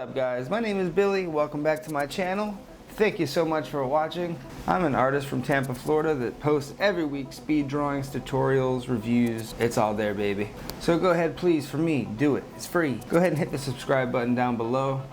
up, guys? My name is Billy. Welcome back to my channel. Thank you so much for watching. I'm an artist from Tampa, Florida that posts every week speed drawings, tutorials, reviews. It's all there, baby. So go ahead, please, for me, do it. It's free. Go ahead and hit the subscribe button down below.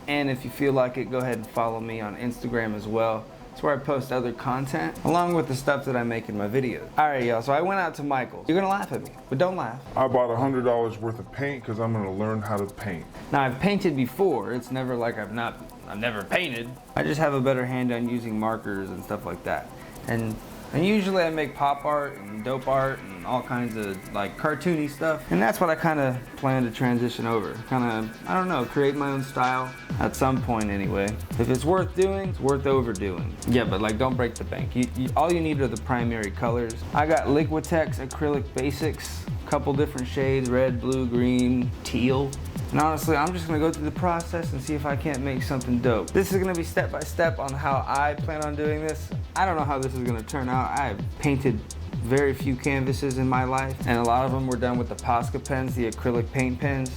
And if you feel like it, go ahead and follow me on Instagram as well. It's where I post other content, along with the stuff that I make in my videos. All right, y'all, so I went out to Michael's. You're gonna laugh at me, but don't laugh. I bought $100 worth of paint because I'm gonna learn how to paint. Now, I've painted before. It's never like I've never painted. I just have a better hand on using markers and stuff like that. And usually I make pop art and dope art and all kinds of like cartoony stuff. And that's what I kind of plan to transition over. Kind of, I don't know, create my own style at some point anyway. If it's worth doing, it's worth overdoing. Yeah, but like don't break the bank. All you need are the primary colors. I got Liquitex acrylic basics, a couple different shades, red, blue, green, teal. And honestly, I'm just gonna go through the process and see if I can't make something dope. This is gonna be step by step on how I plan on doing this. I don't know how this is gonna turn out. I've painted very few canvases in my life, and a lot of them were done with the Posca pens, the acrylic paint pens.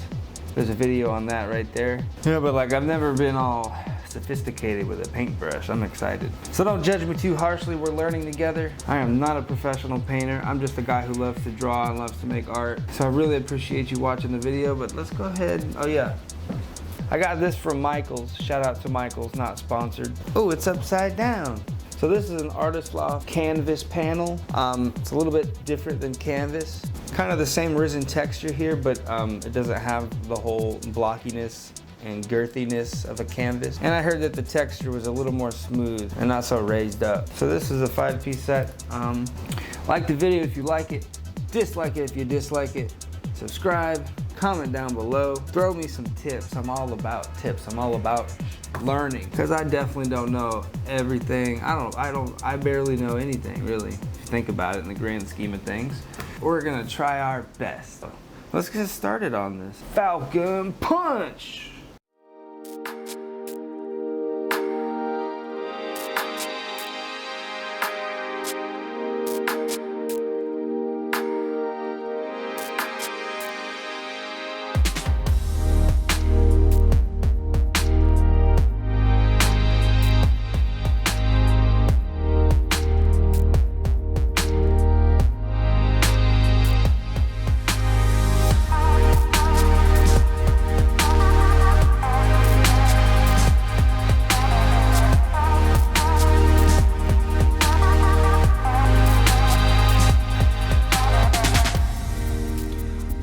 There's a video on that right there. Yeah, but like I've never been all sophisticated with a paintbrush. I'm excited. So don't judge me too harshly. We're learning together. I am not a professional painter. I'm just a guy who loves to draw and loves to make art. So I really appreciate you watching the video, but let's go ahead. Oh yeah, I got this from Michael's. Shout out to Michael's, not sponsored. Oh, it's upside down. So this is an Artist Loft canvas panel. It's a little bit different than canvas. Kind of the same resin texture here, but it doesn't have the whole blockiness and girthiness of a canvas. And I heard that the texture was a little more smooth and not so raised up. So this is a 5-piece set. Like the video if you like it, dislike it if you dislike it, subscribe, comment down below, throw me some tips. I'm all about tips. I'm all about learning, because I definitely don't know everything. I barely know anything really, if you think about it in the grand scheme of things. We're gonna try our best. Let's get started on this. Falcon Punch!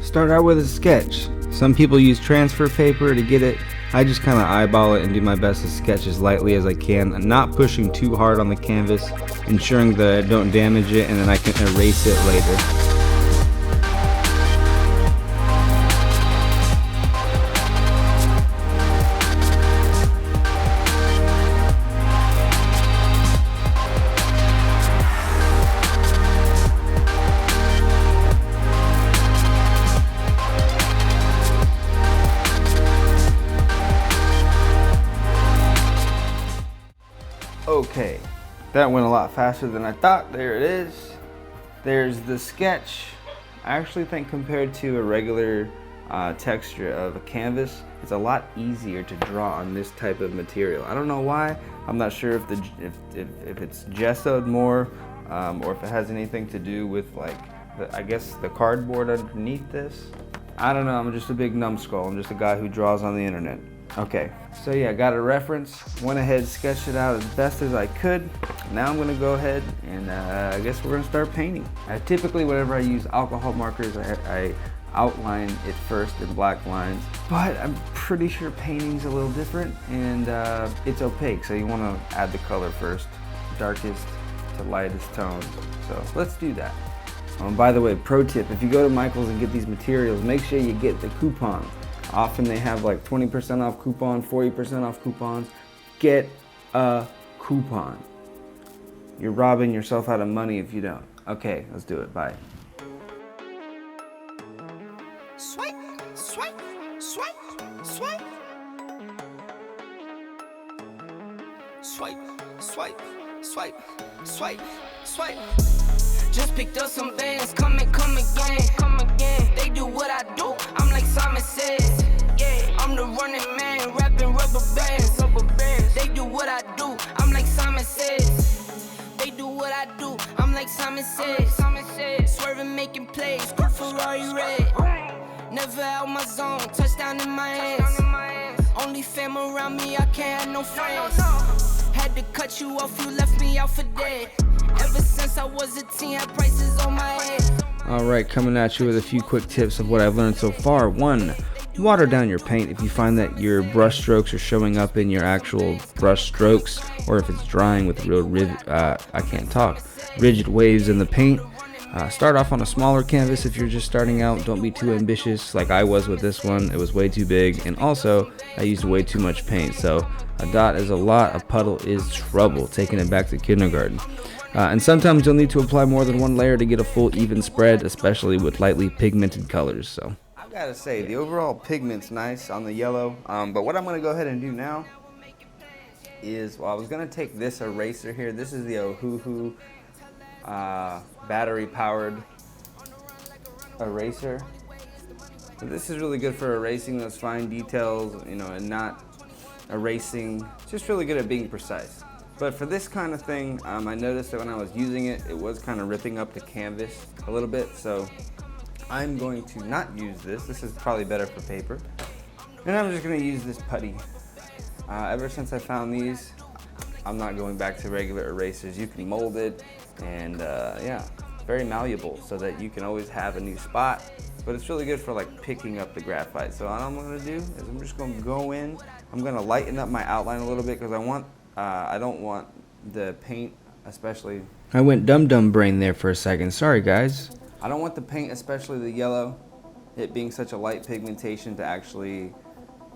Start out with a sketch. Some people use transfer paper to get it. I just kind of eyeball it and do my best to sketch as lightly as I can, and not pushing too hard on the canvas, ensuring that I don't damage it, and then I can erase it later. Okay, that went a lot faster than I thought. There it is. There's the sketch. I actually think compared to a regular texture of a canvas, it's a lot easier to draw on this type of material. I don't know why. I'm not sure if it's gessoed more or if it has anything to do with like I guess the cardboard underneath this. I don't know. I'm just a big numbskull. I'm just a guy who draws on the internet. Okay, so yeah, got a reference, went ahead, sketched it out as best as I could. Now I'm gonna go ahead and I guess we're gonna start painting. Typically, whenever I use alcohol markers, I outline it first in black lines, but I'm pretty sure painting's a little different, and it's opaque, so you wanna add the color first, darkest to lightest tones. So let's do that. By the way, pro tip, if you go to Michael's and get these materials, make sure you get the coupon. Often they have like 20% off coupon, 40% off coupons. Get a coupon. You're robbing yourself out of money if you don't. Okay, let's do it. Bye. Swipe, swipe, swipe, swipe. Swipe, swipe, swipe, swipe, swipe. Just picked up some bands, come again. They do what I do, I'm like Simon says. Yeah, I'm the running man, rapping popping rubber bands. They do what I do, I'm like Simon Says. They do what I do, I'm like Simon Says. Swerving, making plays, cool Ferrari red. Never out my zone, touchdown in my hands. Only fam around me, I can't have no friends. Had to cut you off, you left me out for dead. Ever since I was a teen, had prices on my head. Alright, coming at you with a few quick tips of what I've learned so far. 1. Water down your paint if you find that your brush strokes are showing up in your actual brush strokes, or if it's drying with real rigid waves in the paint. Start off on a smaller canvas if you're just starting out. Don't be too ambitious like I was with this one. It was way too big, and also I used way too much paint. So a dot is a lot, a puddle is trouble. Taking it back to kindergarten. And sometimes you'll need to apply more than one layer to get a full even spread, especially with lightly pigmented colors. So I gotta say, the overall pigment's nice on the yellow, but what I'm gonna go ahead and do now is, well, I was gonna take this eraser here. This is the Ohuhu battery powered eraser. So this is really good for erasing those fine details, you know, and not erasing. It's just really good at being precise. But for this kind of thing, I noticed that when I was using it, it was kind of ripping up the canvas a little bit. So I'm going to not use this. This is probably better for paper. And I'm just going to use this putty. Ever since I found these, I'm not going back to regular erasers. You can mold it, and yeah, very malleable so that you can always have a new spot. But it's really good for like picking up the graphite. So what I'm going to do is I'm just going to go in. I'm going to lighten up my outline a little bit because I don't want the paint, especially. I went dum-dum brain there for a second. Sorry, guys. I don't want the paint, especially the yellow, it being such a light pigmentation, to actually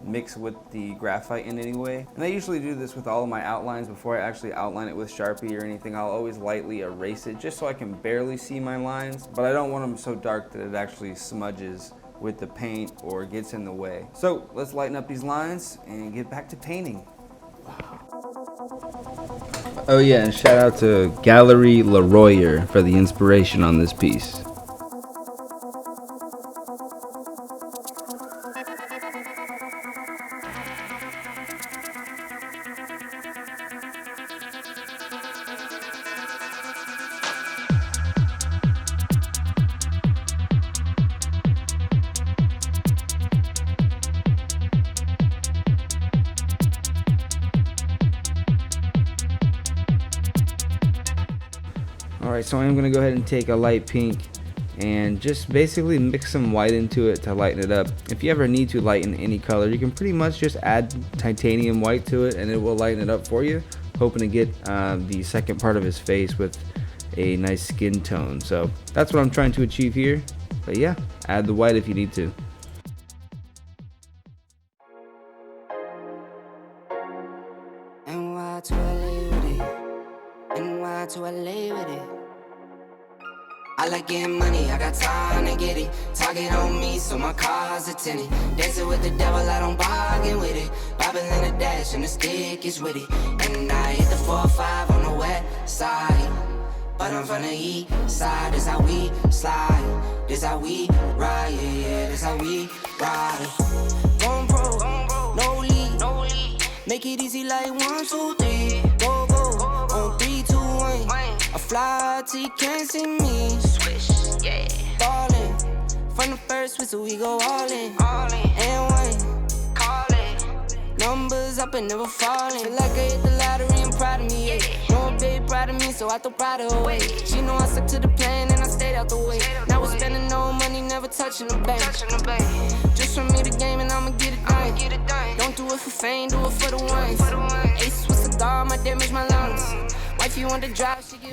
mix with the graphite in any way. And I usually do this with all of my outlines. Before I actually outline it with Sharpie or anything, I'll always lightly erase it just so I can barely see my lines. But I don't want them so dark that it actually smudges with the paint or gets in the way. So let's lighten up these lines and get back to painting. Oh yeah, and shout out to Gallery Leroyer for the inspiration on this piece. Alright, so I'm going to go ahead and take a light pink and just basically mix some white into it to lighten it up. If you ever need to lighten any color, you can pretty much just add titanium white to it and it will lighten it up for you. Hoping to get the second part of his face with a nice skin tone. So that's what I'm trying to achieve here. But yeah, add the white if you need to. NY to LA with it. NY to LA with it. I like getting money, I got time to get it. Target on me, so my car's a tinny. Dancing with the devil, I don't bargain with it. Bobbing in a dash, and the stick is with it. And I hit the 4-5 on the west side. But I'm from the east side, this how we slide. This how we ride, yeah, yeah, this how we ride. Going pro, no lead. Make it easy like 1, 2, 3. Go, on 3, 2, 1. I fly till you can't see me. Swish, yeah. Ballin'. From the first whistle, we go all in. And one. Call it. Numbers up and never falling. Feel like I hit the lottery, I'm proud of me, yeah. Know a babe proud of me, so I throw pride away. She know I stuck to the plan and I stayed out the way. Now we're spending no money, never touching the bank. Just from me the game and I'ma get it done. Don't do it for fame, do it for the ones. Ace with cigar, my damage my lungs.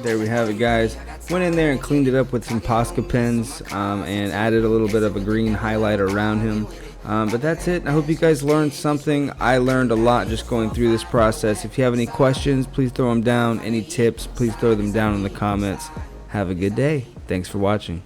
There we have it, guys. Went in there and cleaned it up with some Posca pens and added a little bit of a green highlighter around him. But that's it. I hope you guys learned something. I learned a lot just going through this process. If you have any questions, please throw them down. Any tips, please throw them down in the comments. Have a good day. Thanks for watching.